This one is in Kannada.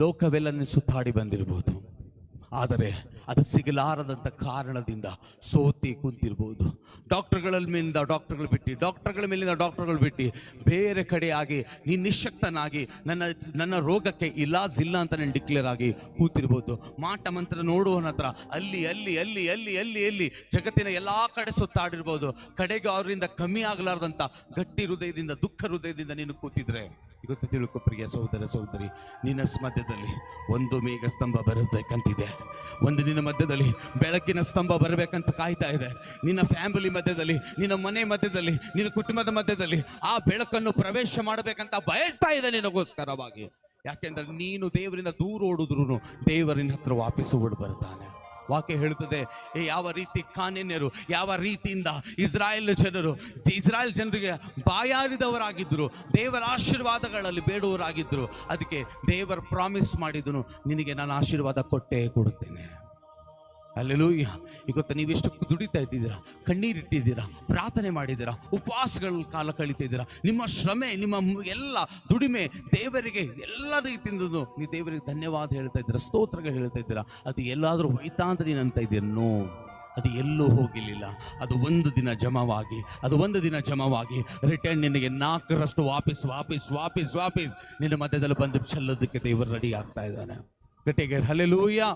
ಲೋಕವೆಲ್ಲ ನೀನು ಸುತ್ತಾಡಿ ಬಂದಿರ್ಬೋದು, ಆದರೆ ಅದು ಸಿಗಲಾರದಂಥ ಕಾರಣದಿಂದ ಸೋತಿ ಕುಂತಿರ್ಬೋದು. ಡಾಕ್ಟರ್ಗಳ ಮೇಲಿಂದ ಡಾಕ್ಟರ್ಗಳು ಬಿಟ್ಟು ಬೇರೆ ಕಡೆಯಾಗಿ ನೀನು ನಿಶಕ್ತನಾಗಿ ನನ್ನ ರೋಗಕ್ಕೆ ಇಲಾಜ್ ಇಲ್ಲ ಅಂತ ನಾನು ಡಿಕ್ಲೇರ್ ಆಗಿ ಕೂತಿರ್ಬೋದು. ಮಾಟ ಮಂತ್ರ ನೋಡುವನ ಹತ್ರ ಅಲ್ಲಿ ಅಲ್ಲಿ ಅಲ್ಲಿ ಅಲ್ಲಿ ಅಲ್ಲಿ ಎಲ್ಲಿ ಜಗತ್ತಿನ ಎಲ್ಲ ಕಡೆ ಸುತ್ತಾಡಿರ್ಬೋದು. ಕಡೆಗೆ ಅವರಿಂದ ಕಮ್ಮಿ ಆಗಲಾರ್ದಂಥ ಗಟ್ಟಿ ಹೃದಯದಿಂದ, ದುಃಖ ಹೃದಯದಿಂದ ನೀನು ಕೂತಿದ್ರೆ, ಇವತ್ತು ತಿಳ್ಕೊ ಪ್ರಿಯ ಸಹೋದರ ಸಹೋದರಿ, ನಿನ್ನ ಮಧ್ಯದಲ್ಲಿ ಒಂದು ಮೇಘ ಸ್ತಂಭ ಬರಬೇಕಂತಿದೆ. ಒಂದು ನಿನ್ನ ಮಧ್ಯದಲ್ಲಿ ಬೆಳಕಿನ ಸ್ತಂಭ ಬರಬೇಕಂತ ಕಾಯ್ತಾ ಇದೆ. ನಿನ್ನ ಫ್ಯಾಮಿಲಿ ಮಧ್ಯದಲ್ಲಿ, ನಿನ್ನ ಮನೆ ಮಧ್ಯದಲ್ಲಿ, ನಿನ್ನ ಕುಟುಂಬದ ಮಧ್ಯದಲ್ಲಿ ಆ ಬೆಳಕನ್ನು ಪ್ರವೇಶ ಮಾಡಬೇಕಂತ ಬಯಸ್ತಾ ಇದೆ ನಿನಗೋಸ್ಕರವಾಗಿ. ಯಾಕೆಂದ್ರೆ ನೀನು ದೇವರಿಂದ ದೂರ ಓಡಿದ್ರು ದೇವರಿನ ಹತ್ರ ವಾಪಸ್ ಓಡಿ ಬರ್ತಾನೆ. ವಾಕ್ಯ ಹೇಳುತ್ತದೆ, ಯಾವ ರೀತಿ ಕಾನಾನ್ಯರು ಯಾವ ರೀತಿಯಿಂದ ಇಸ್ರಾಯೇಲ್ ಜನರಿಗೆ ಬಾಯಾರಿದವರಾಗಿದ್ದರು, ದೇವರ ಆಶೀರ್ವಾದಗಳಲ್ಲಿ ಬೇಡುವವರಾಗಿದ್ದರು. ಅದಕ್ಕೆ ದೇವರ ಪ್ರಾಮಿಸ್ ಮಾಡಿದನು, ನಿನಗೆ ನಾನು ಆಶೀರ್ವಾದ ಕೊಟ್ಟೇ ಕೊಡುತ್ತೇನೆ. ಅಲ್ಲೆಲೂಯ್ಯ. ಇವತ್ತು ನೀವೆಷ್ಟು ದುಡಿತಾ ಇದ್ದೀರಾ, ಕಣ್ಣೀರಿಟ್ಟಿದ್ದೀರಾ, ಪ್ರಾರ್ಥನೆ ಮಾಡಿದ್ದೀರಾ, ಉಪವಾಸಗಳ ಕಾಲ ಕಳೀತಿದ್ದೀರಾ. ನಿಮ್ಮ ಶ್ರಮೆ, ನಿಮ್ಮ ಎಲ್ಲ ದುಡಿಮೆ ದೇವರಿಗೆ ಎಲ್ಲ ರೀತಿಯಿಂದ ನೀವು ದೇವರಿಗೆ ಧನ್ಯವಾದ ಹೇಳ್ತಾ ಇದ್ದೀರಾ, ಸ್ತೋತ್ರಗಳು ಹೇಳ್ತಾ ಇದ್ದೀರಾ. ಅದು ಎಲ್ಲಾದರೂ ಹೋಯ್ತಾ ಅಂತ ನೀನು ಅಂತ ಇದ್ದೀನೋ, ಅದು ಎಲ್ಲೂ ಹೋಗಿರಲಿಲ್ಲ. ಅದು ಒಂದು ದಿನ ಜಮವಾಗಿ ರಿಟರ್ನ್ ನಿನಗೆ 4ರಷ್ಟು ವಾಪಸ್ ನಿನ್ನ ಮಧ್ಯದಲ್ಲಿ ಬಂದು ಚೆಲ್ಲೋದಕ್ಕೆ ದೇವರು ರೆಡಿ ಆಗ್ತಾ ಇದ್ದಾನೆ. ಗಟ್ಟಿಗೆ ಹಲ್ಲೆಲೂಯಾ.